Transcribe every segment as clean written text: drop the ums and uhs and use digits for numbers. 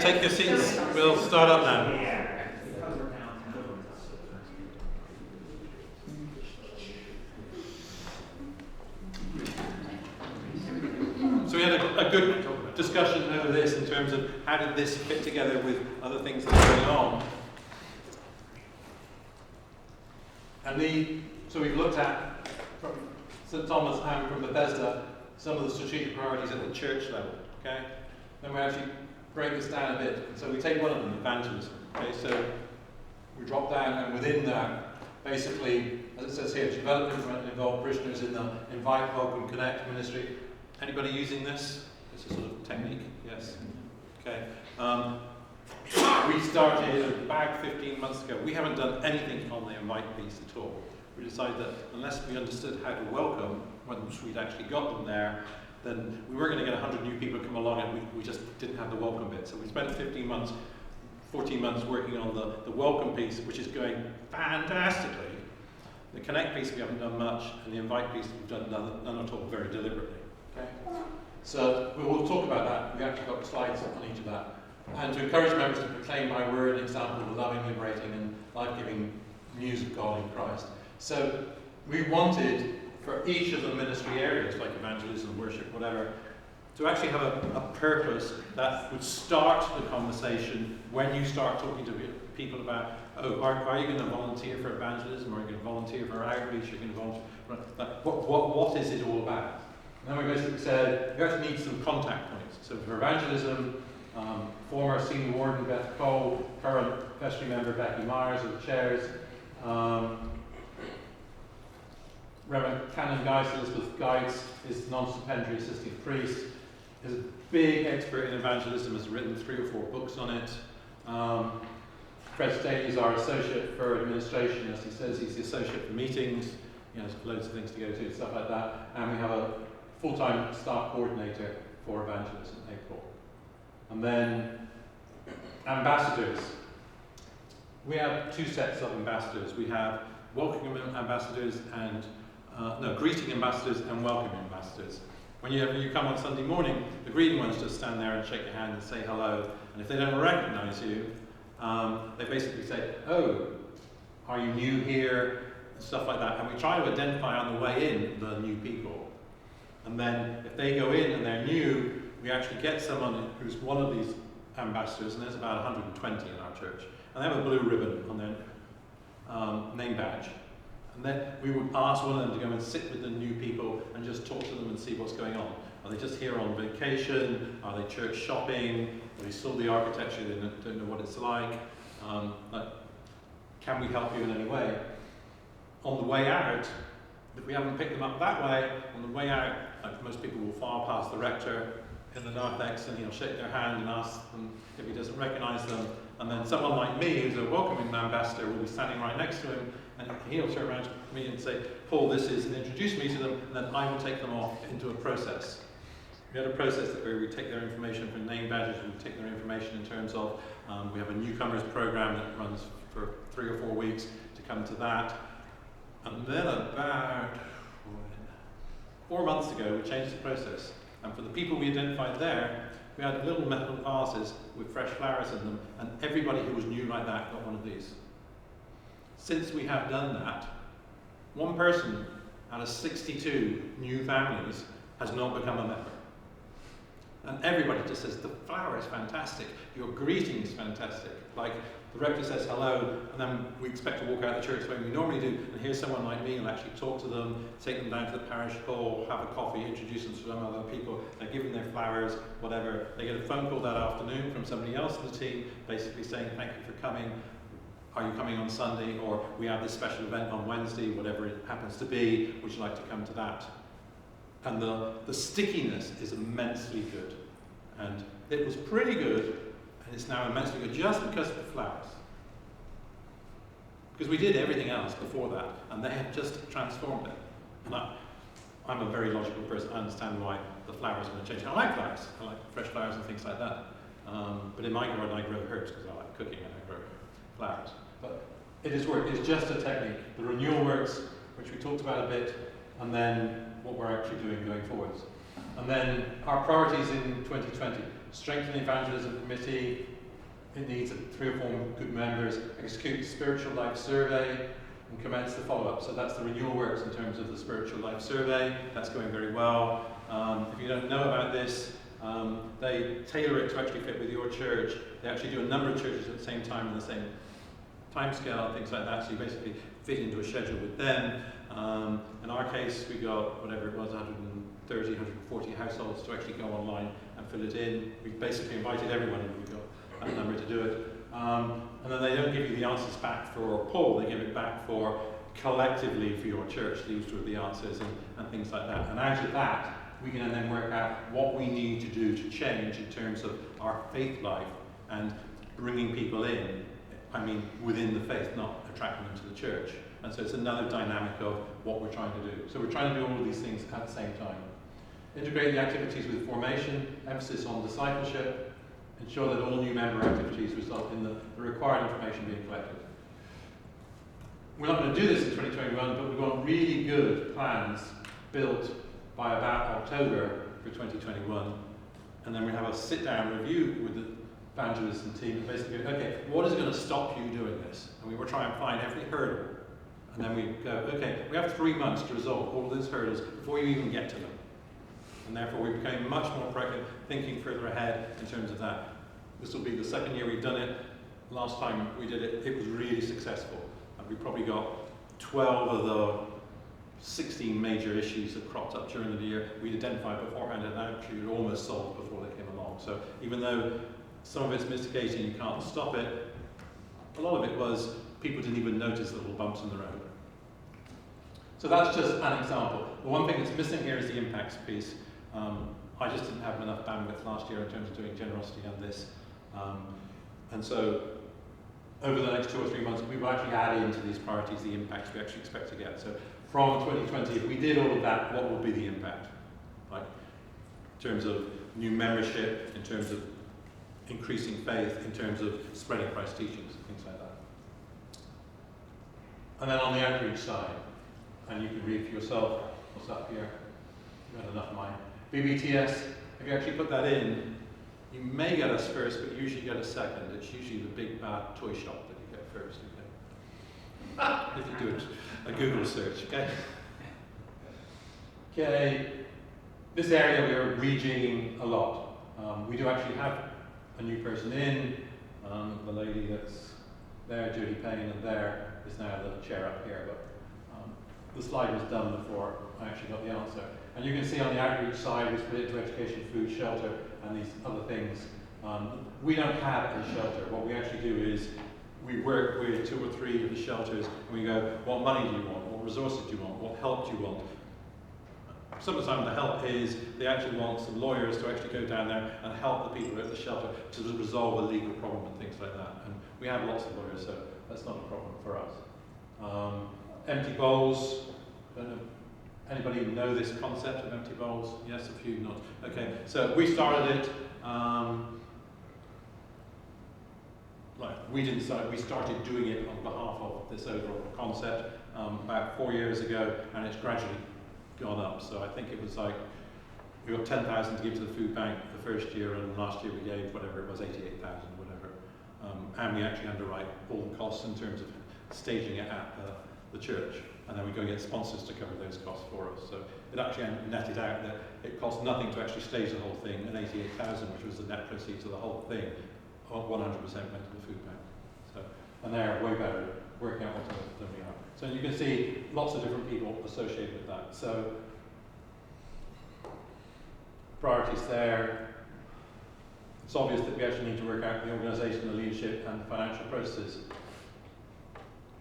take your seats. We'll start up now. So we had a good discussion over this in terms of how did this fit together with other things that are going on. And so we've looked at, from St. Thomas and from Bethesda, some of the strategic priorities at the church level. Okay? Then we actually break this down a bit. And so we take one of them, evangelism. Okay? So we drop down, and within that, basically, as it says here, develop, implement, and involve parishioners in the invite, welcome, connect ministry. Anybody using this? This is sort of technique? Yes? Okay. We started about 15 months ago. We haven't done anything on the invite piece at all. We decided that unless we understood how to welcome, once we'd actually got them there, then we weren't going to get 100 new people to come along, and we just didn't have the welcome bit. So we spent 14 months working on the welcome piece, which is going fantastically. The connect piece we haven't done much, and the invite piece we've done none at all, very deliberately. Okay? So we will talk about that. We actually got slides on each of that. And to encourage members to proclaim my word and example of loving, liberating, and life-giving news of God in Christ. So we wanted, for each of the ministry areas, like evangelism, worship, whatever, to actually have a purpose that would start the conversation when you start talking to people about, oh, are you going to volunteer for evangelism? Are you going to volunteer for outreach? Are you going to volunteer for, like, what is it all about? And then we basically said, you actually need some contact points. So for evangelism, former senior warden Beth Cole, current vestry member Becky Myers are the chairs. Reverend Canon Geis, Elizabeth Geis, is non-stipendiary assistant priest, is a big expert in evangelism, has written 3 or 4 books on it. Fred Staley is our associate for administration, as he says, he's the associate for meetings, you know, there's loads of things to go to, stuff like that. And we have a full-time staff coordinator for evangelism, April. And then ambassadors. We have 2 sets of ambassadors. We have welcoming ambassadors and greeting ambassadors and welcoming ambassadors. When you come on Sunday morning, the greeting ones just stand there and shake your hand and say hello. And if they don't recognize you, they basically say, oh, are you new here? And stuff like that. And we try to identify on the way in the new people. And then if they go in and they're new, we actually get someone who's one of these ambassadors, and there's about 120 in our church. And they have a blue ribbon on their name badge. And then we would ask one of them to go and sit with the new people and just talk to them and see what's going on. Are they just here on vacation? Are they church shopping? Are they still the architecture? They don't know what it's like. Can we help you in any way? On the way out, if we haven't picked them up that way, on the way out, like most people will file past the rector in the narthex, and he'll shake their hand and ask them if he doesn't recognize them. And then someone like me, who's a welcoming ambassador, will be standing right next to him, and he'll turn around to me and say, Paul, this is, and introduce me to them, and then I will take them off into a process. We had a process where we take their information from name badges, we take their information in terms of, we have a newcomers program that runs for 3 or 4 weeks to come to that. And then about 4 months ago, we changed the process. And for the people we identified there, we had little metal vases with fresh flowers in them, and everybody who was new like that got one of these. Since we have done that, one person out of 62 new families has not become a member. And everybody just says, the flower is fantastic, your greeting is fantastic. Like, the rector says hello, and then we expect to walk out of the church the way we normally do, and here's someone like me who'll actually talk to them, take them down to the parish hall, have a coffee, introduce them to some other people, they give them their flowers, whatever. They get a phone call that afternoon from somebody else in the team, basically saying, thank you for coming, are you coming on Sunday, or we have this special event on Wednesday, whatever it happens to be, would you like to come to that? And the stickiness is immensely good. And it was pretty good, and it's now immensely good just because of the flowers. Because we did everything else before that, and they have just transformed it. And I'm a very logical person. I understand why the flowers are going to change. I like flowers. I like fresh flowers and things like that. But in my garden, I grow herbs because I like cooking and I grow flowers. But it is work. It's just a technique. The renewal works, which we talked about a bit, and then what we're actually doing going forwards. And then our priorities in 2020. strengthen the evangelism committee. It needs 3 or 4 good members. Execute the spiritual life survey and commence the follow-up. So that's the renewal works in terms of the spiritual life survey. That's going very well. If you don't know about this, they tailor it to actually fit with your church. They actually do a number of churches at the same time in the same time scale and things like that. So you basically fit into a schedule with them. In our case, we got whatever it was, 130, 140 households to actually go online and fill it in. We basically invited everyone and we've got that number to do it. And then they don't give you the answers back for a poll, they give it back for collectively for your church, these were the answers and things like that. And out of that, we can then work out what we need to do to change in terms of our faith life and bringing people in, I mean within the faith, not attracting them to the church. And so it's another dynamic of what we're trying to do. So we're trying to do all of these things at the same time. Integrate the activities with formation, emphasis on discipleship, ensure that all new member activities result in the required information being collected. We're not going to do this in 2021, but we've got really good plans built by about October for 2021. And then we have a sit-down review with the evangelists and team and basically go, okay, what is going to stop you doing this? And we will try and find every hurdle. And then we go, okay, we have 3 months to resolve all of those hurdles before you even get to them. And therefore we became much more proactive, thinking further ahead in terms of that. This will be the 2nd year we've done it. Last time we did it, it was really successful. And we probably got 12 of the 16 major issues that cropped up during the year we'd identified beforehand and actually were almost solved before they came along. So even though some of it's mitigating, you can't stop it, a lot of it was people didn't even notice the little bumps in the road. So that's just an example. The one thing that's missing here is the impacts piece. I just didn't have enough bandwidth last year in terms of doing generosity on this. And so over the next 2 or 3 months, we will actually add into these priorities the impacts we actually expect to get. So from 2020, if we did all of that, what would be the impact? Like, in terms of new membership, in terms of increasing faith, in terms of spreading Christ's teachings, things like that. And then on the outreach side, and you can read for yourself what's up here. You've got enough of mine. BBTS, if you actually put that in, you may get us first, but you usually get us second. It's usually the big bad toy shop that you get first, okay? If you do a Google search, okay? Okay, this area we are rejigging a lot. We do actually have a new person in. The lady that's there, Judy Payne, and there is now the chair up here, but the slide was done before I actually got the answer. And you can see on the outreach side, we split it into education, food, shelter, and these other things. We don't have a shelter. What we actually do is we work with 2 or 3 of the shelters, and we go, what money do you want? What resources do you want? What help do you want? Some of the time the help is they actually want some lawyers to actually go down there and help the people at the shelter to resolve a legal problem and things like that. And we have lots of lawyers, so that's not a problem for us. Empty bowls. Don't know. Anybody know this concept of empty bowls? Yes, a few not. Okay, so we started it. We didn't start. We started doing it on behalf of this overall concept about 4 years ago, and it's gradually gone up. So I think it was like we got 10,000 to give to the food bank the first year, and last year we gave whatever it was, 88,000, whatever. And we actually underwrite all the costs in terms of staging it at the church, and then we go and get sponsors to cover those costs for us. So it actually netted out that it cost nothing to actually stage the whole thing, and 88,000, which was the net proceeds of the whole thing, 100% went to the food bank. So, and they're way better at working out what's than we are. So you can see lots of different people associated with that. So priorities there. It's obvious that we actually need to work out the organisation, the leadership, and the financial processes.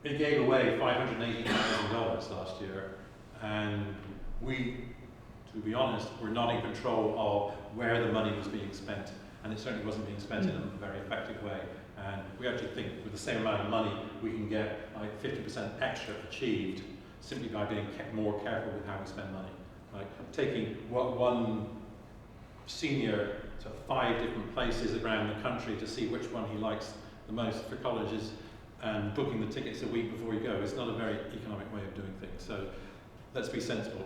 We gave away $580,000 last year, and we, to be honest, were not in control of where the money was being spent, and it certainly wasn't being spent in a very effective way. And we actually think with the same amount of money, we can get like 50% extra achieved simply by being more careful with how we spend money. Like taking one senior to 5 different places around the country to see which one he likes the most for colleges, and booking the tickets a week before you go. It's not a very economic way of doing things. So let's be sensible.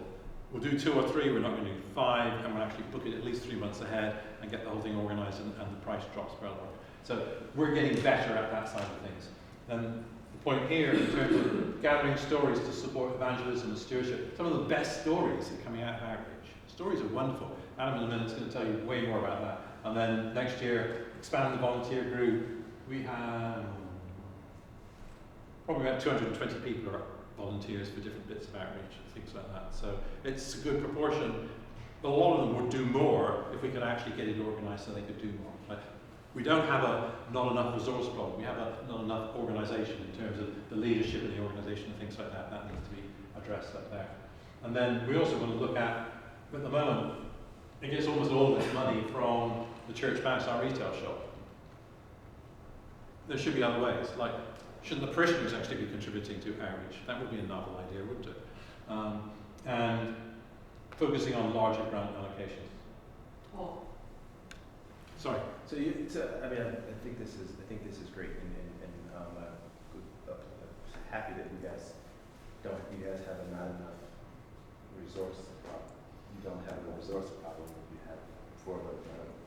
we'll do 2 or 3, we're not going to do 5, and we'll actually book it at least 3 months ahead and get the whole thing organised, and the price drops per hour. So we're getting better at that side of things. And the point here, in terms of gathering stories to support evangelism and stewardship, some of the best stories are coming out of outreach. Stories are wonderful. Adam in a minute is going to tell you way more about that. And then next year, expand the volunteer group. We have probably about 220 people are volunteers for different bits of outreach and things like that. So it's a good proportion. A lot of them would do more if we could actually get it organised so they could do more. We don't have a not enough resource problem. We have a not enough organisation in terms of the leadership of the organisation and things like that. That needs to be addressed up there. And then we also want to look at the moment, it gets almost all this money from the church banks, our retail shop. There should be other ways, like shouldn't the parishioners actually be contributing to outreach? That would be a novel idea, wouldn't it? And focusing on larger grant allocations. Oh. Sorry. So, I mean, I think this is great, and I'm happy that you guys have a not enough resource problem. You don't have a resource problem. You have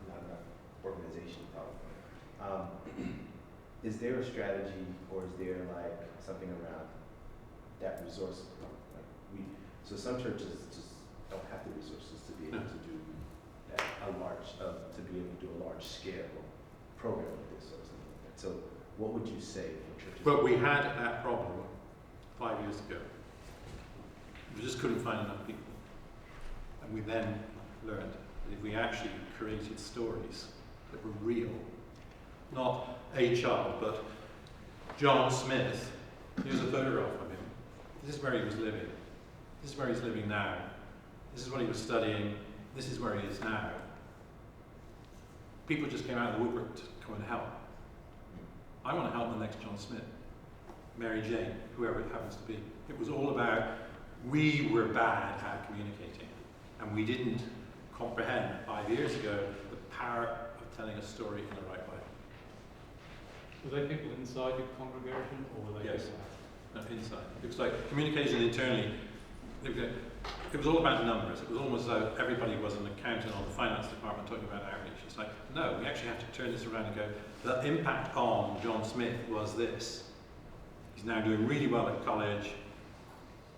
not enough organization problem. Is there a strategy, or is there like something around that resource problem? So some churches just don't have the resources to be able to do to be able to do a large scale program like this or something like that. So what would you say for churches? But we had that problem 5 years ago. We just couldn't find enough people. And we then learned that if we actually created stories that were real, not a child, but John Smith, here's a photograph of him. This is where he was living. This is where he's living now. This is what he was studying. This is where he is now. People just came out of the woodwork to come and help. I want to help the next John Smith, Mary Jane, whoever it happens to be. It was all about, we were bad at communicating, and we didn't comprehend 5 years ago the power of telling a story in the right way. Were they people inside your congregation, or were they? Yes, no, inside. It was like communication internally. It was all about numbers. It was almost as though everybody was an accountant on the finance department talking about outreach. It's like, no, we actually have to turn this around and go, the impact on John Smith was this. He's now doing really well at college.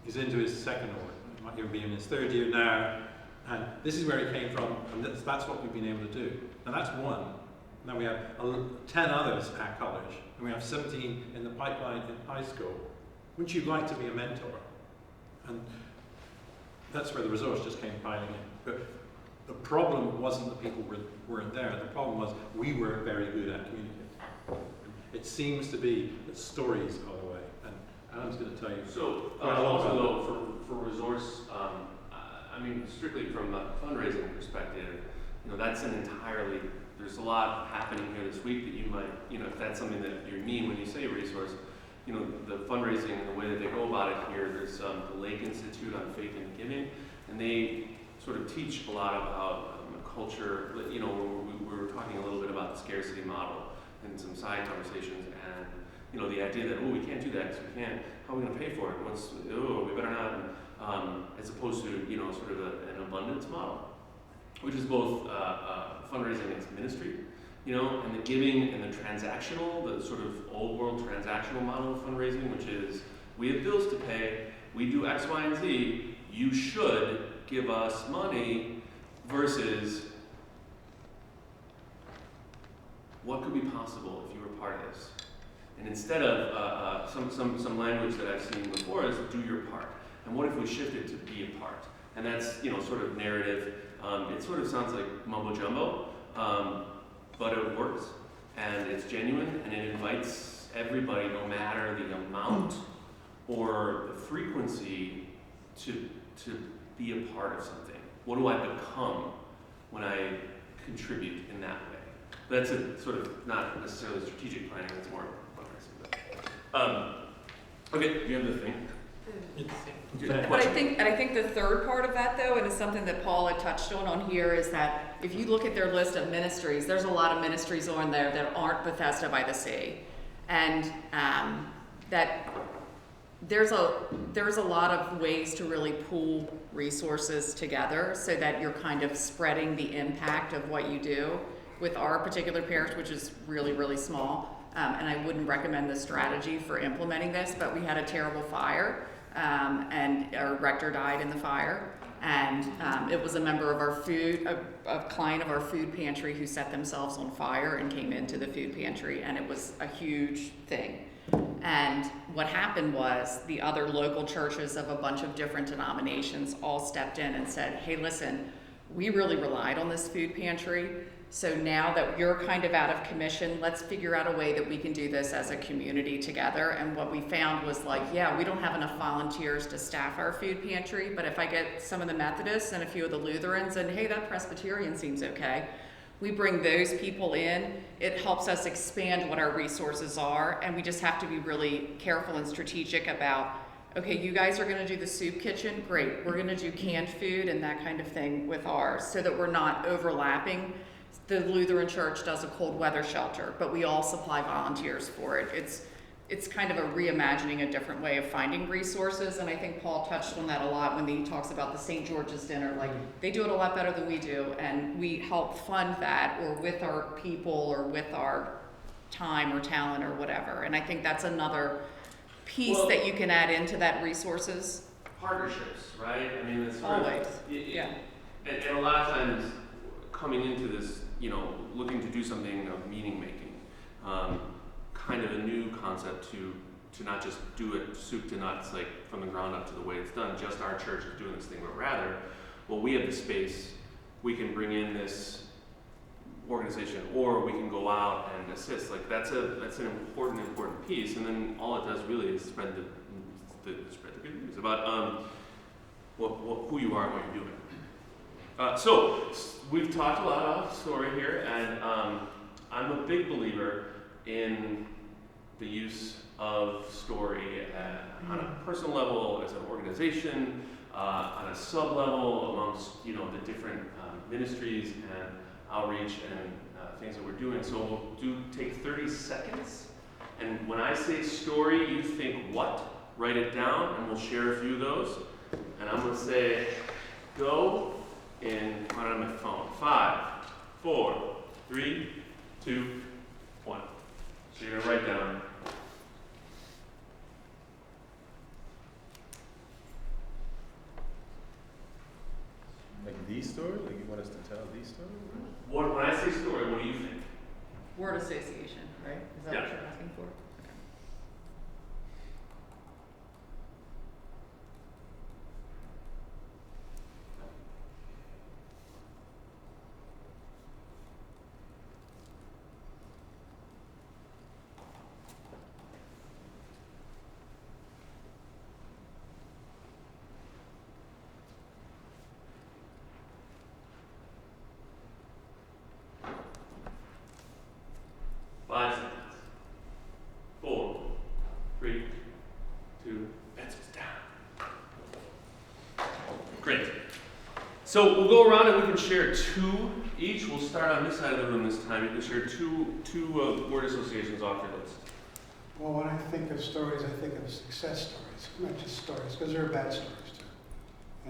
He's into his second, or he might even be in his third year now. And this is where he came from, and that's what we've been able to do. And that's one. Now we have 10 others at college, and we have 17 in the pipeline in high school. Wouldn't you like to be a mentor? And that's where the resource just came piling in. But the problem wasn't that people weren't there. The problem was we were very good at communicating. It seems to be that stories are the way. And Adam's going to tell you. So, also though, for resource, I mean, strictly from a fundraising perspective, that's an entirely, there's a lot happening here this week that you might, if that's something that you mean when you say resource, the fundraising and the way that they go about it here, there's the Lake Institute on Faith and Giving, and they sort of teach a lot about culture. We were talking a little bit about the scarcity model and some side conversations, and the idea that, we can't do that because we can't. How are we going to pay for it? We better not. As opposed to sort of an abundance model, which is both fundraising and ministry. And the giving and the transactional, the sort of old world transactional model of fundraising, which is we have bills to pay, we do X, Y, and Z, you should give us money, versus what could be possible if you were part of this? And instead of some language that I've seen before is do your part. And what if we shifted to be a part? And that's sort of narrative. It sort of sounds like mumbo jumbo. But it works, and it's genuine, and it invites everybody, no matter the amount or the frequency, to be a part of something. What do I become when I contribute in that way? That's a sort of not necessarily strategic planning, it's more fundraising. Okay, do you have the thing? But I think the third part of that, though, and it's something that Paul had touched on here, is that if you look at their list of ministries, there's a lot of ministries on there that aren't Bethesda by the Sea, and that there's a lot of ways to really pool resources together so that you're kind of spreading the impact of what you do. With our particular parish, which is really, really small, and I wouldn't recommend this strategy for implementing this, but we had a terrible fire, and our rector died in the fire. And it was a member of our a client of our food pantry who set themselves on fire and came into the food pantry, and it was a huge thing. And what happened was the other local churches of a bunch of different denominations all stepped in and said, hey, listen, we really relied on this food pantry. So now that you're kind of out of commission, let's figure out a way that we can do this as a community together. And what we found was like, yeah, we don't have enough volunteers to staff our food pantry, but if I get some of the Methodists and a few of the Lutherans and hey, that Presbyterian seems okay, we bring those people in, it helps us expand what our resources are, and we just have to be really careful and strategic about, okay, you guys are gonna do the soup kitchen, great, we're gonna do canned food and that kind of thing with ours, so that we're not overlapping. The Lutheran Church does a cold weather shelter, but we all supply volunteers for it. It's kind of a reimagining a different way of finding resources, and I think Paul touched on that a lot when he talks about the St. George's dinner. Like, they do it a lot better than we do, and we help fund that, or with our people, or with our time or talent or whatever. And I think that's another piece that you can add into that resources. Partnerships, right? I mean, it's always, yeah. And a lot of times, coming into this, you know, looking to do something of meaning making, kind of a new concept to not just do it soup to nuts, like from the ground up to the way it's done, just our church is doing this thing, but rather, well, we have the space, we can bring in this organization, or we can go out and assist. Like that's an important piece, and then all it does really is spread the good news about who you are and what you're doing. So we've talked a lot about story here, and I'm a big believer in the use of story on a personal level, as an organization, on a sub level amongst the different ministries and outreach and things that we're doing. So we'll take 30 seconds, and when I say story, you think what? Write it down, and we'll share a few of those. And I'm going to say go on my phone. 5, 4, 3, 2, 1. So you're going to write down. Like the story? Like you want us to tell the story? When I say story, what do you think? Word association, right? Is that what you're asking for? So we'll go around and we can share 2 each. We'll start on this side of the room this time. You can share two word associations off your list. Well, when I think of stories, I think of success stories, not just stories, because there are bad stories too.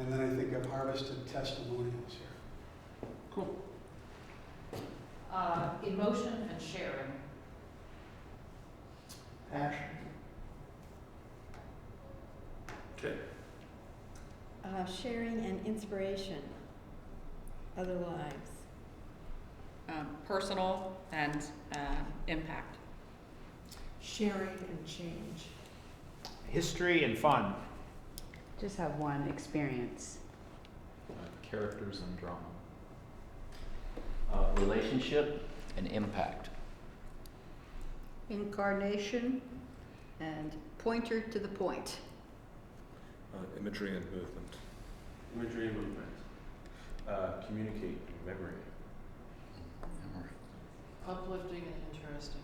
And then I think of harvested testimonials here. Cool. Emotion and sharing. Passion. Okay. Sharing and inspiration, other lives. Personal and impact. Sharing and change. History and fun. Just have one experience. Characters and drama. Relationship and impact. Incarnation and pointer to the point. Imagery and movement. Imagery and movement. Communicate memory. Uplifting and interesting.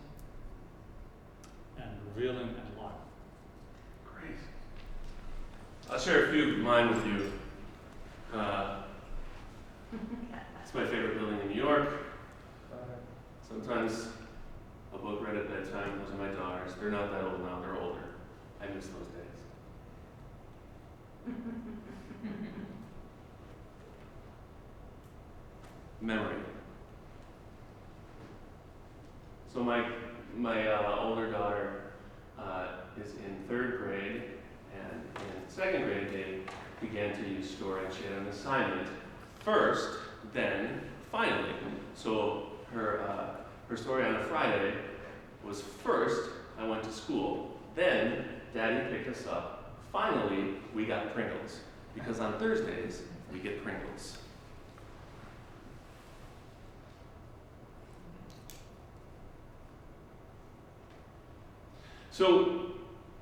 And revealing and life. Great. I'll share a few of mine with you. It's my favorite building in New York. Sometimes a book read at bedtime. Those are my daughters. They're not that old now. They're older. I miss those days. Memory. So my older daughter is in 3rd grade, and in 2nd grade they began to use story, and she had an assignment first, then finally. So her story on a Friday was first, I went to school, then Daddy picked us up, finally we got Pringles, because on Thursdays we get Pringles. So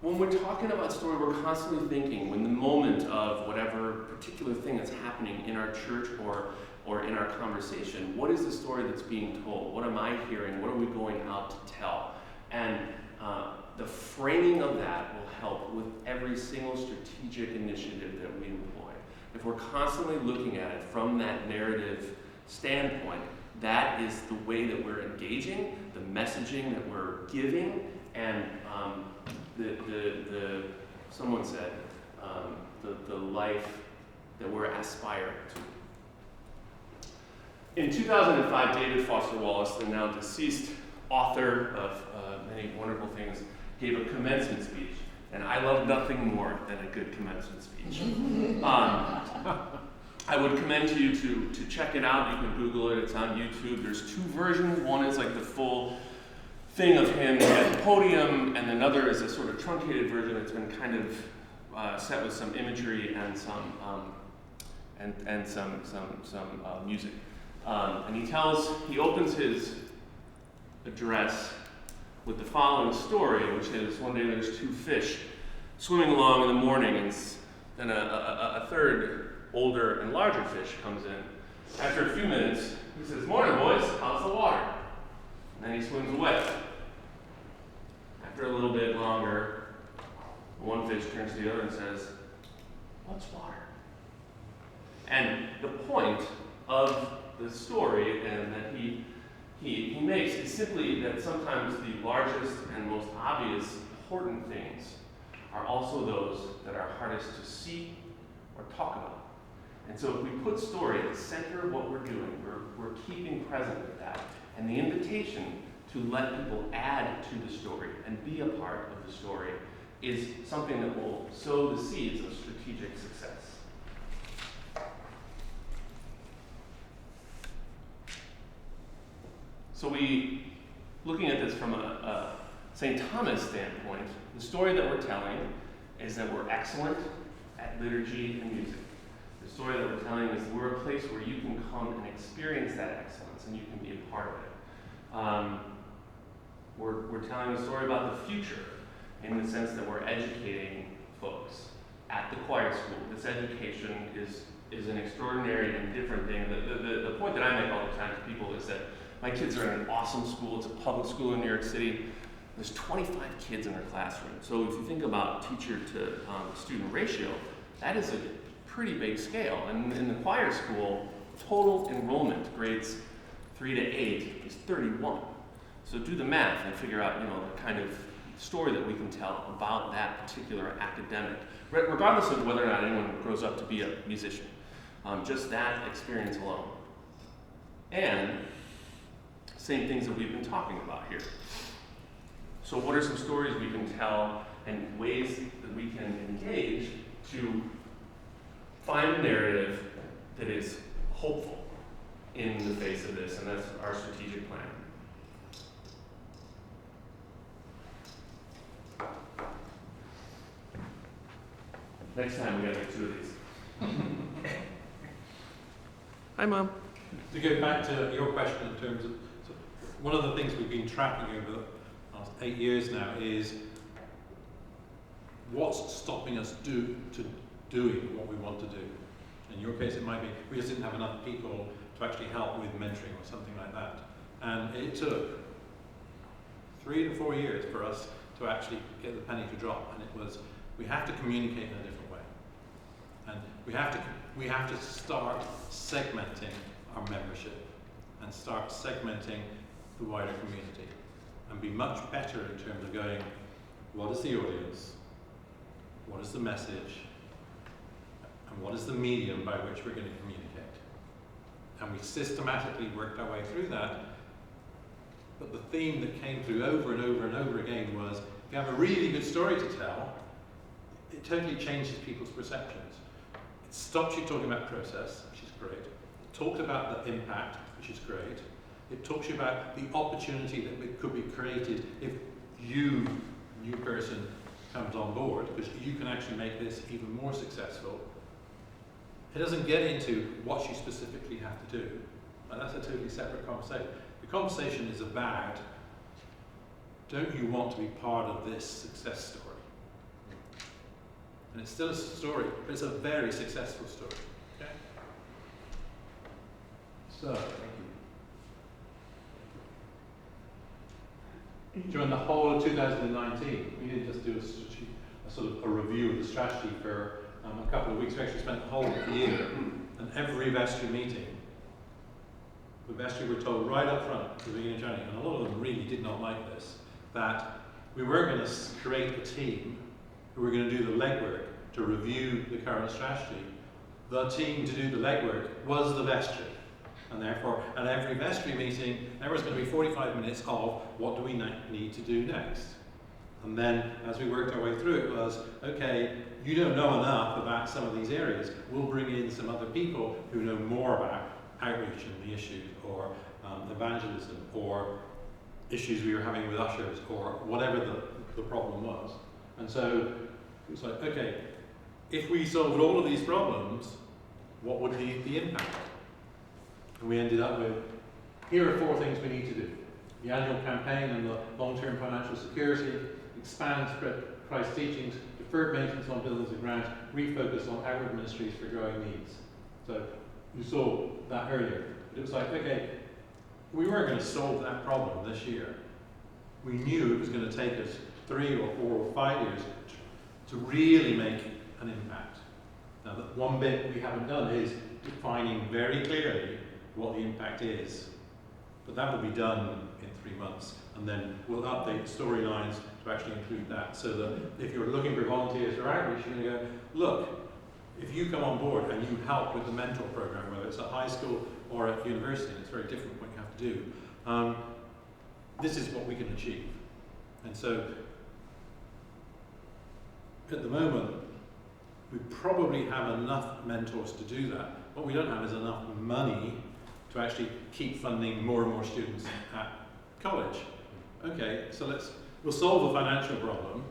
when we're talking about story, we're constantly thinking, when the moment of whatever particular thing that's happening in our church or in our conversation, what is the story that's being told? What am I hearing? What are we going out to tell? And the framing of that will help with every single strategic initiative that we employ. If we're constantly looking at it from that narrative standpoint, that is the way that we're engaging, the messaging that we're giving, and someone said, the life that we're aspiring to. In 2005, David Foster Wallace, the now deceased author of many wonderful things, gave a commencement speech, and I love nothing more than a good commencement speech. I would commend to you to check it out. You can Google it. It's on YouTube. There's 2 versions. One is like the full thing of him at the podium, and another is a sort of truncated version that's been kind of set with some imagery and some music. And he opens his address with the following story, which is one day there's 2 fish swimming along in the morning, and then a third older and larger fish comes in. After a few minutes, he says, "Morning, boys, how's the water?" And then he swims away. After a little bit longer, one fish turns to the other and says, "What's water?" And the point of the story and that he makes is simply that sometimes the largest and most obvious important things are also those that are hardest to see or talk about. And so if we put story at the center of what we're doing, we're keeping present with that. And the invitation to let people add to the story and be a part of the story is something that will sow the seeds of strategic success. So looking at this from a St. Thomas standpoint, the story that we're telling is that we're excellent at liturgy and music. The story that we're telling is we're a place where you can come and experience that excellence and you can be a part of it. We're telling a story about the future in the sense that we're educating folks at the choir school. This education is an extraordinary and different thing. The point that I make all the time to people is that my kids are in an awesome school. It's a public school in New York City. There's 25 kids in our classroom. So if you think about teacher to student ratio, that is a pretty big scale. And in the choir school, total enrollment, grades 3 to 8, is 31. So do the math and figure out, the kind of story that we can tell about that particular academic, regardless of whether or not anyone grows up to be a musician. Just that experience alone. And same things that we've been talking about here. So what are some stories we can tell and ways that we can engage to find a narrative that is hopeful in the face of this? And that's our strategic plan. Next time we gotta get 2 of these. Hi, Mom. To go back to your question in terms of, so one of the things we've been tracking over the last 8 years now is what's stopping us doing what we want to do. In your case, it might be we just didn't have enough people to actually help with mentoring or something like that. And it took 3 to 4 years for us to actually get the penny to drop. And it was, we have to communicate in a different way. And we have to start segmenting our membership and start segmenting the wider community and be much better in terms of going, what is the audience? What is the message? and what is the medium by which we're going to communicate. And we systematically worked our way through that. But the theme that came through over and over and over again was, if you have a really good story to tell, it totally changes people's perceptions. It stops you talking about process, which is great. It talks about the impact, which is great. It talks you about the opportunity that could be created if you, new person, comes on board, because you can actually make this even more successful. It doesn't get into what you specifically have to do. And that's a totally separate conversation. The conversation is about, don't you want to be part of this success story? And it's still a story, but it's a very successful story. Okay? So, during the whole of 2019, we didn't just do a sort of a review of the strategy for a couple of weeks. We actually spent the whole of the year, and every vestry meeting, the vestry were told right up front at the beginning of January, and a lot of them really did not like this, that we were going to create a team who were going to do the legwork to review the current strategy. The team to do the legwork was the vestry. And therefore, at every vestry meeting, there was going to be 45 minutes of what do we need to do next. And then, as we worked our way through it, was, okay, you don't know enough about some of these areas. We'll bring in some other people who know more about outreach and the issues, or evangelism, or issues we were having with ushers, or whatever the problem was. And so, it was like, okay, if we solved all of these problems, what would be the impact? And we ended up with, here are 4 things we need to do. The annual campaign and the long-term financial security, expand Christ's teachings, deferred maintenance on buildings and grounds, refocus on outward ministries for growing needs. So you saw that earlier. But it was like, okay, we weren't going to solve that problem this year. We knew it was going to take us 3 or 4 or 5 years to really make an impact. Now, the one bit we haven't done is defining very clearly what the impact is. But that will be done in 3 months, and then we'll update the storylines to actually include that, so that if you're looking for volunteers or outreach, you're going to go, look, if you come on board and you help with the mentor program, whether it's at high school or at university, and it's very different what you have to do, this is what we can achieve. And so, at the moment, we probably have enough mentors to do that. What we don't have is enough money to actually keep funding more and more students at college. Okay, so we'll solve the financial problem.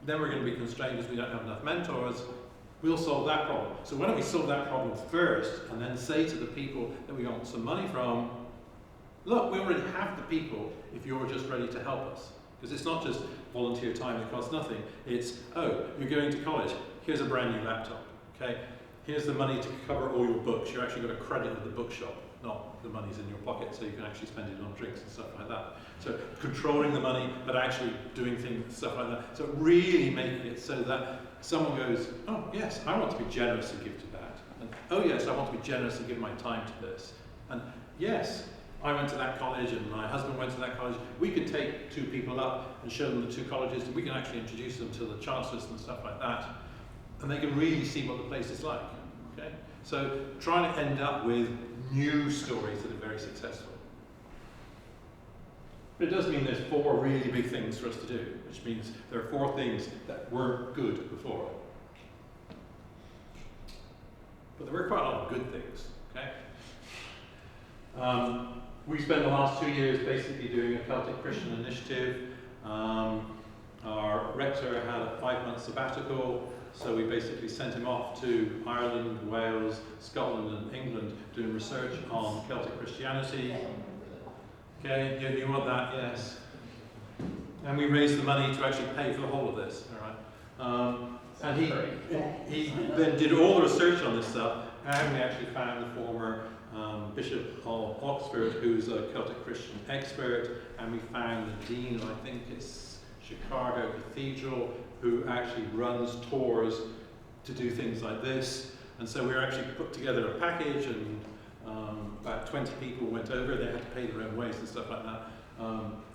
Then we're going to be constrained because we don't have enough mentors. We'll solve that problem. So why don't we solve that problem first, and then say to the people that we want some money from, look, we already have the people if you're just ready to help us. Because it's not just volunteer time that costs nothing. It's, oh, you're going to college. Here's a brand new laptop. Okay? Here's the money to cover all your books. You're actually got a credit at the bookshop, not the money's in your pocket, so you can actually spend it on drinks and stuff like that. So controlling the money, but actually doing things, stuff like that. So really making it so that someone goes, oh yes, I want to be generous and give to that. And oh yes, I want to be generous and give my time to this. And yes, I went to that college and my husband went to that college. We could take 2 people up and show them the 2 colleges, and we can actually introduce them to the chancellors and stuff like that. And they can really see what the place is like. Okay? So trying to end up with new stories that are very successful. But it does mean there's 4 really big things for us to do, which means there are 4 things that weren't good before. But there were quite a lot of good things. Okay? We spent the last 2 years basically doing a Celtic Christian initiative. Our rector had a 5-month sabbatical. So we basically sent him off to Ireland, Wales, Scotland and England doing research on Celtic Christianity. Okay, you want that? Yes. And we raised the money to actually pay for the whole of this. All right. And he then did all the research on this stuff, and we actually found the former Bishop of Oxford, who's a Celtic Christian expert, and we found the Dean of, I think it's Chicago Cathedral, who actually runs tours to do things like this. And so we actually put together a package, and about 20 people went over. They had to pay their own ways and stuff like that.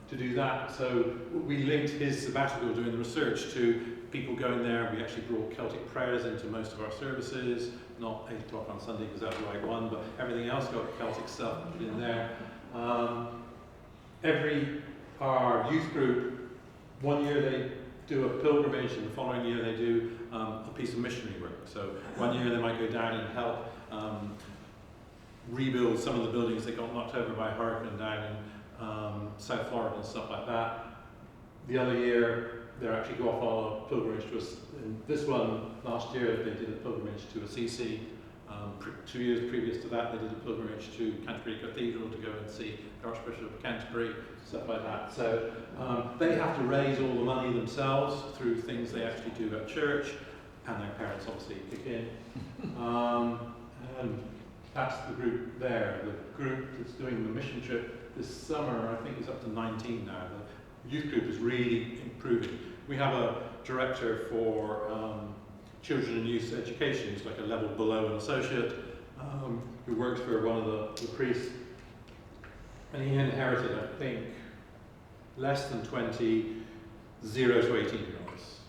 to do that. So we linked his sabbatical doing the research to people going there. We actually brought Celtic prayers into most of our services, not 8 o'clock on Sunday because that's the right one, but everything else got Celtic stuff put in there. Our youth group, one year they do a pilgrimage and the following year they do a piece of missionary work. So one year they might go down and help rebuild some of the buildings that got knocked over by a hurricane down in South Florida and stuff like that. The other year they actually go off on a pilgrimage to this one last year they did a pilgrimage to Assisi. 2 years previous to that they did a pilgrimage to Canterbury Cathedral to go and see the Archbishop of Canterbury, stuff like that. So they have to raise all the money themselves through things they actually do at church, and their parents obviously kick in. And that's the group there. The group that's doing the mission trip this summer, I think is up to 19 now. The youth group is really improving. We have a director for children and youth education, who's like a level below an associate, who works for one of the priests. And he inherited, I think, less than 20 0 to 18-year-olds.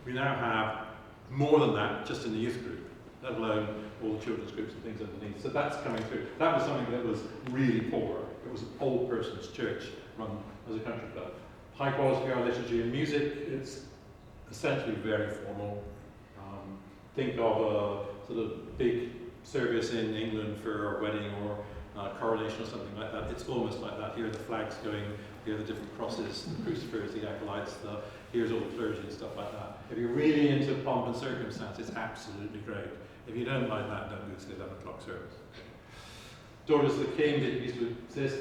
We now have more than that just in the youth group, let alone all the children's groups and things underneath. So that's coming through. That was something that was really poor. It was an old person's church run as a country club. High quality art, liturgy and music, it's essentially very formal. Think of a sort of big service in England for a wedding or coronation or something like that. It's almost like that. Here are the flags going, here are the different crosses, the crucifix, the acolytes, here's all the clergy and stuff like that. If you're really into pomp and circumstance, it's absolutely great. If you don't like that, don't go to the 11 o'clock service. Daughters of the King didn't used to exist.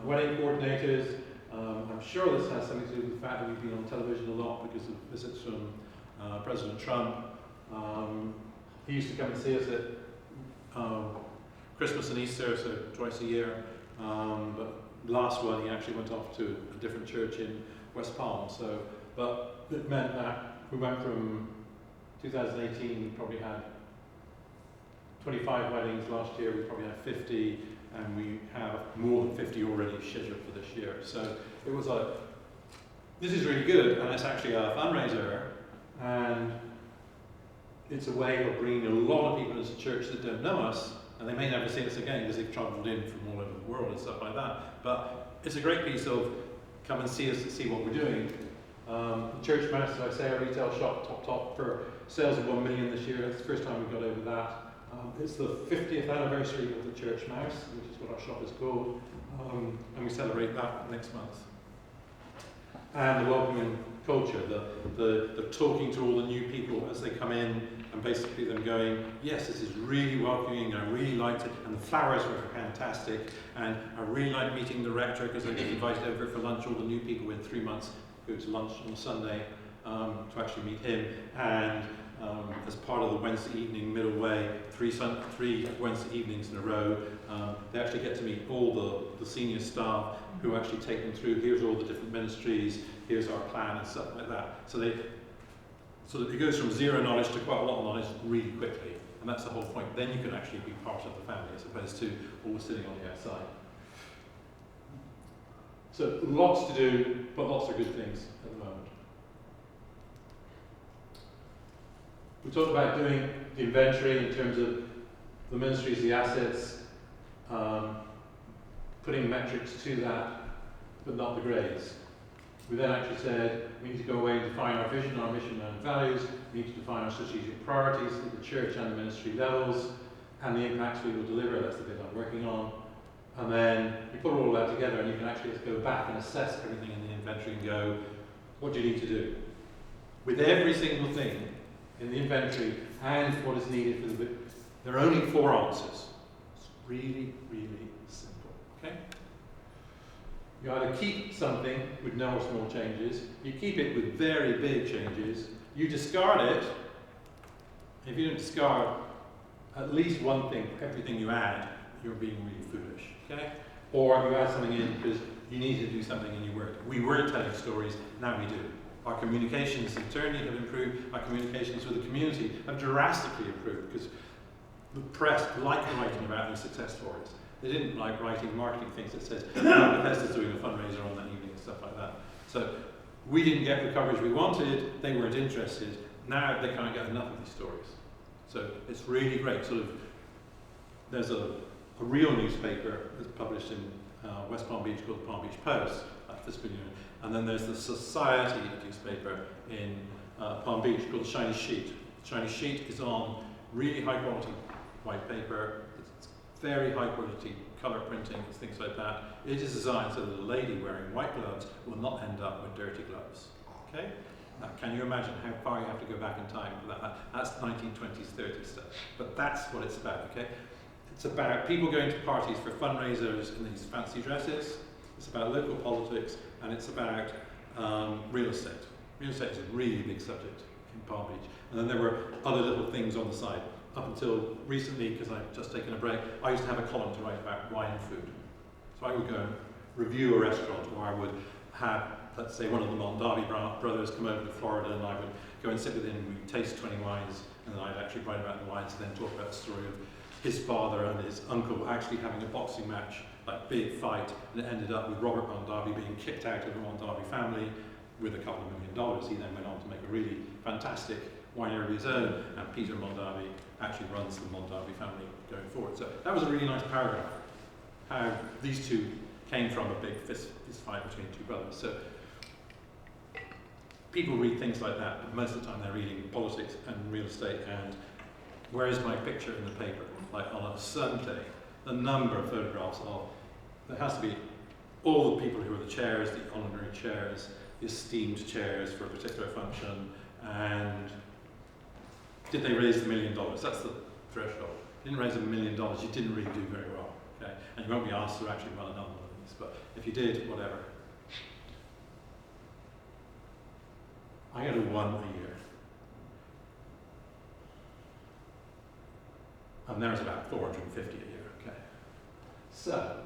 Wedding coordinators. I'm sure this has something to do with the fact that we've been on television a lot because of visits from President Trump. He used to come and see us at Christmas and Easter, so twice a year. But last one, he actually went off to a different church in West Palm. So, but it meant that we went from 2018, we probably had 25 weddings. Last year, we probably had 50, and we have more than 50 already scheduled for this year. So it was this is really good, and it's actually a fundraiser, and it's a way of bringing a lot of people into church that don't know us, and they may never see us again because they've travelled in from all over the world and stuff like that. But it's a great piece of come and see us and see what we're doing. Church Mouse, as I say, a retail shop, top for sales of 1 million this year. That's the first time we got over that. It's the 50th anniversary of the Church Mouse, which is what our shop is called, and we celebrate that next month. And the welcoming culture, the talking to all the new people as they come in, and basically them going, yes, this is really welcoming, I really liked it, and the flowers were fantastic, and I really liked meeting the rector because I get invited over for lunch, all the new people in 3 months go to lunch on a Sunday to actually meet him, and as part of the Wednesday evening middle way, 3 Wednesday evenings in a row, they actually get to meet all the senior staff who actually take them through, here's all the different ministries, here's our plan and stuff like that. So that it goes from zero knowledge to quite a lot of knowledge really quickly, and that's the whole point. Then you can actually be part of the family as opposed to always sitting on the outside. So lots to do, but lots of good things at the moment. We talked about doing the inventory in terms of the ministries, the assets, putting metrics to that, but not the grades. We then actually said we need to go away and define our vision, our mission and values. We need to define our strategic priorities at the church and the ministry levels and the impacts we will deliver. That's the bit I'm working on. And then you put all that together and you can actually just go back and assess everything in the inventory and go, what do you need to do? With every single thing in the inventory and what is needed for the bit. There are only 4 answers. It's really, really simple. Okay? You either keep something with no or small changes, you keep it with very big changes, you discard it. If you don't discard at least one thing for everything you add, you're being really foolish. Okay? Or you add something in because you need to do something in your work. We were telling stories, now we do. Our communications internally have improved, our communications with the community have drastically improved because the press like writing about these success stories. They didn't like writing marketing things that says, oh, Bethesda's doing a fundraiser on that evening and stuff like that. So we didn't get the coverage we wanted, they weren't interested. Now they can't get enough of these stories. So it's really great. Sort of, there's a real newspaper that's published in West Palm Beach called the Palm Beach Post, Episcopal, and then there's the Society newspaper in Palm Beach called the Shiny Sheet. The Shiny Sheet is on really high quality white paper. It's very high quality colour printing, things like that. It is designed so that a lady wearing white gloves will not end up with dirty gloves. Okay? Now, can you imagine how far you have to go back in time for that? That's 1920s, 30s stuff. But that's what it's about, okay? It's about people going to parties for fundraisers in these fancy dresses. It's about local politics, and it's about real estate. Real estate is a really big subject in Palm Beach. And then there were other little things on the side. Up until recently, because I've just taken a break, I used to have a column to write about wine and food. So I would go and review a restaurant, or I would have, let's say, one of the Mondavi brothers come over to Florida, and I would go and sit with him, and we'd taste 20 wines, and then I'd actually write about the wines, and then talk about the story of his father and his uncle actually having a boxing match, like big fight, and it ended up with Robert Mondavi being kicked out of the Mondavi family with a couple of $1 million. He then went on to make a really fantastic winery of his own, and Peter Mondavi actually runs the Mondavi family going forward. So that was a really nice paragraph, how these two came from a big fist fight between two brothers. So people read things like that, but most of the time they're reading politics and real estate and where is my picture in the paper? Like on a Sunday, the number of photographs of, there has to be all the people who are the chairs, the honorary chairs, the esteemed chairs for a particular function, and did they raise $1 million? That's the threshold. Didn't raise $1 million, you didn't really do very well, okay? And you won't be asked to actually run another one of these, but if you did, whatever. I go to one a year. And there's about 450 a year, okay? So,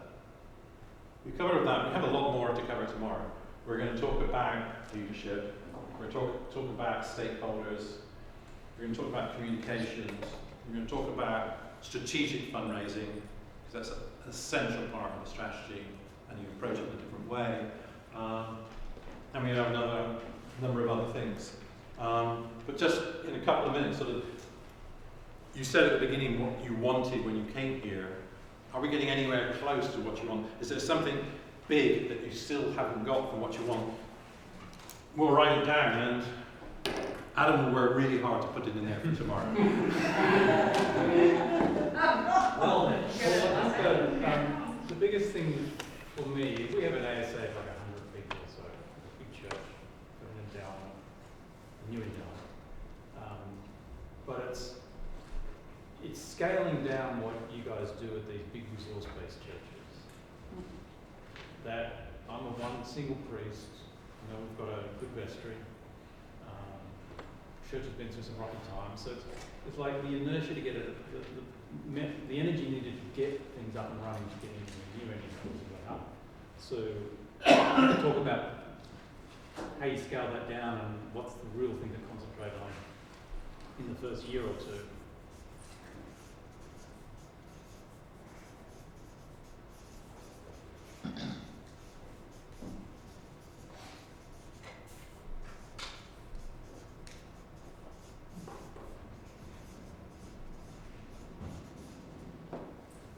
we covered that. We have a lot more to cover tomorrow. We're going to talk about leadership. We're going to talk about stakeholders. We're going to talk about communications. We're going to talk about strategic fundraising, because that's an essential part of the strategy, and you approach it in a different way. And we have another number of other things. But just in a couple of minutes, sort of, you said at the beginning what you wanted when you came here. Are we getting anywhere close to what you want? Is there something big that you still haven't got from what you want? We'll write it down, and Adam will work really hard to put it in there for tomorrow. Well, the biggest thing for me, we have an ASA of like 100 people, so a big church, an endowment, a new endowment. But it's scaling down what you guys do at these big resource-based churches. That I'm a one single priest, you know, we've got a good vestry. Church has been through some rocky times, so it's like the inertia to get it, the energy needed to get things up and running to get into the new energy going up. So talk about how you scale that down and what's the real thing to concentrate on in the first year or two.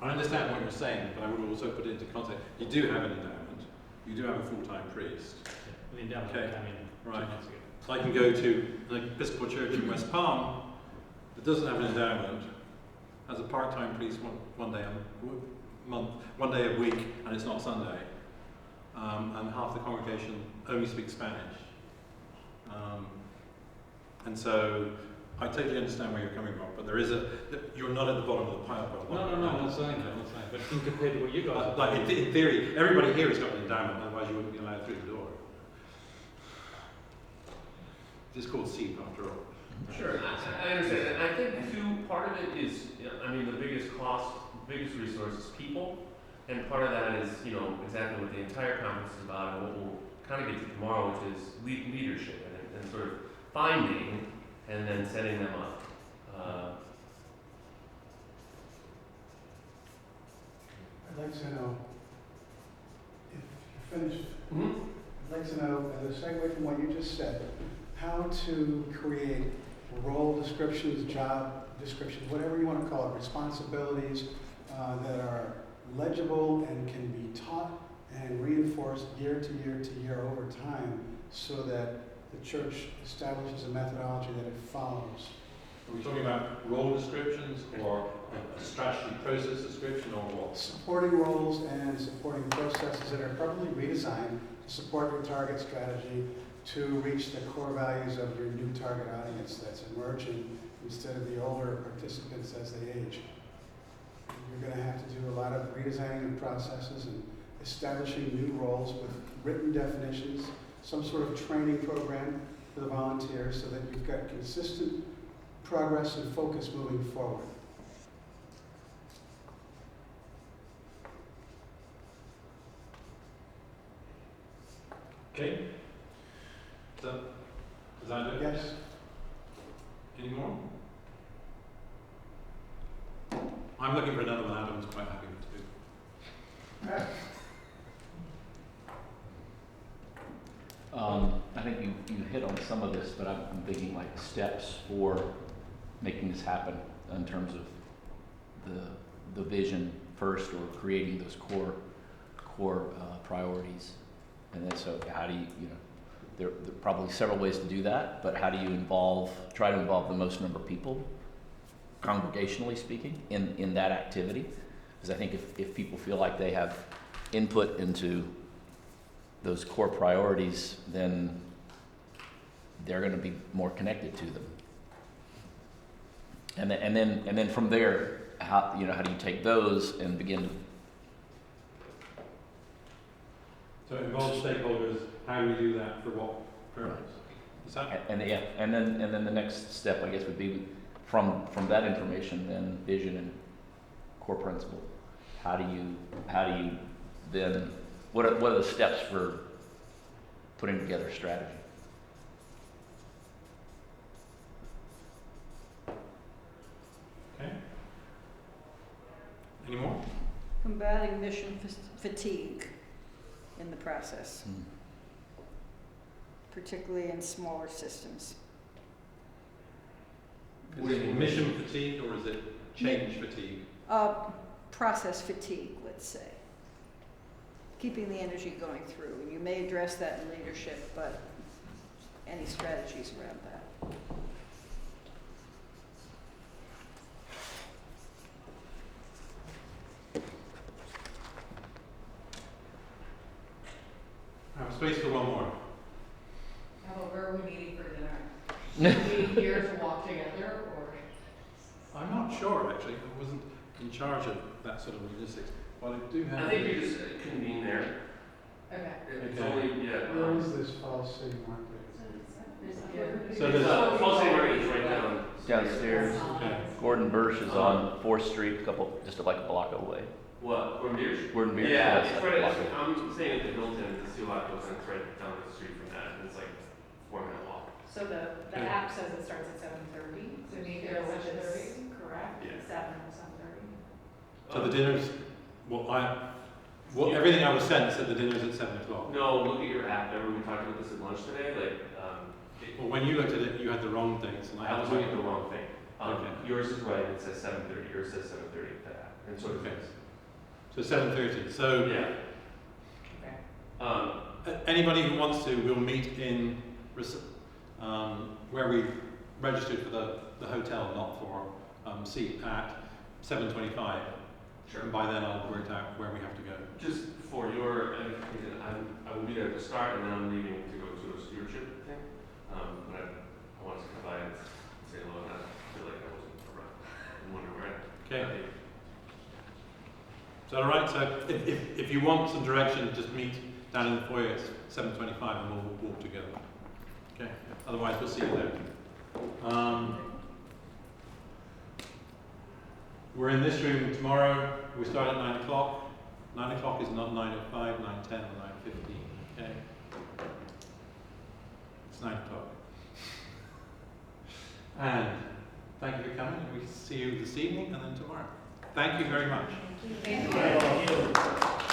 I understand what you're saying, but I would also put it into context. You do have an endowment. You do have a full-time priest. The endowment came in 2 months ago. So I can go to an Episcopal church in West Palm that doesn't have an endowment, has a part-time priest one day a month, one day a week, and it's not Sunday. And half the congregation only speaks Spanish. And so I totally understand where you're coming from, but you're not at the bottom of the pile. No, I'm not saying that, but compared to what you guys like in theory, everybody here has got an endowment, otherwise you wouldn't be allowed through the door. It's called SEEP after all. Sure, I understand. And I think too, part of it is, I mean, the biggest cost, biggest resource is people. And part of that is, you know, exactly what the entire conference is about and what we'll kind of get to tomorrow, which is leadership and sort of finding and then setting them up. I'd like to know, if you're finished, Mhm. I'd like to know, as a segue from what you just said, how to create role descriptions, job descriptions, whatever you want to call it, responsibilities that are legible and can be taught and reinforced year to year to year over time, so that the church establishes a methodology that it follows. Are we talking about role descriptions or a strategy process description or what? Supporting roles and supporting processes that are probably redesigned to support your target strategy to reach the core values of your new target audience that's emerging instead of the older participants as they age. You're going to have to do a lot of redesigning of processes and establishing new roles with written definitions, some sort of training program for the volunteers so that you've got consistent progress and focus moving forward. Okay. Does that do it? Yes? Any more? I'm looking for another one. Adam's quite happy to do. I think you hit on some of this, but I'm thinking like steps for making this happen in terms of the vision first, or creating those core priorities, and then so how do you there are probably several ways to do that, but how do you try to involve the most number of people, congregationally speaking, in that activity? Because I think if people feel like they have input into those core priorities, then they're going to be more connected to them. And then from there, how do you take those and begin to? So involve stakeholders. How do we do that for what purpose? Is that? And then the next step, I guess, would be from that information, then vision and core principle. How do you then? What are the steps for putting together a strategy? Okay. Any more? Combating mission fatigue in the process, particularly in smaller systems. Is it mission fatigue or is it change fatigue? Process fatigue, let's say. Keeping the energy going through. And you may address that in leadership, but any strategies around that? I have space for one more. Where are we meeting for dinner? Are we here to walk together, or? I'm not sure actually. I wasn't in charge of that sort of logistics. But I do have. I think you just convene there. Okay. It's Okay. only, yeah. Where is this Falls City Market? So there's False Market is right down. Downstairs. Okay. Gordon Birch is on 4th Street, just like a block away. What? Gordon Biersch? Gordon Biersch. Yeah, that's it's like a right. block away. I'm staying at the Hilton. The Sea-Lot Hilton. It's right down the street from that. And it's like 4-minute walk. So the Okay. app says it starts at 7:30, so meet there at 7:30, correct? Yeah. 7:30. So the dinner's everything I was sent said the dinner's at 7 o'clock. No, look at your app. Remember we talked about this at lunch today? Well, when you looked at it, you had the wrong things, and I was looking at the wrong thing. Okay. Yours is right. It says 7:30. Yours says 7:30 at the app. And so Okay. it is. So 7:30. So Yeah. Okay. anybody who wants to, will meet in where we registered for the hotel, not for seat at 7:25. Sure. And by then I'll work out where we have to go. Just for your edification, I will be there to start, and then I'm leaving to go to a stewardship thing. But I wanted to come by and say hello, and I feel like I wasn't around. I'm wondering where. Okay. Is that all right? So if you want some direction, just meet down in the foyer at 7:25 and we'll walk together. Okay. Otherwise, we'll see you there. We're in this room tomorrow. We start at 9 o'clock. 9 o'clock is not 9:05, 9:10, or 9:15. Okay. It's 9 o'clock. And thank you for coming. We see you this evening and then tomorrow. Thank you very much. Thank you.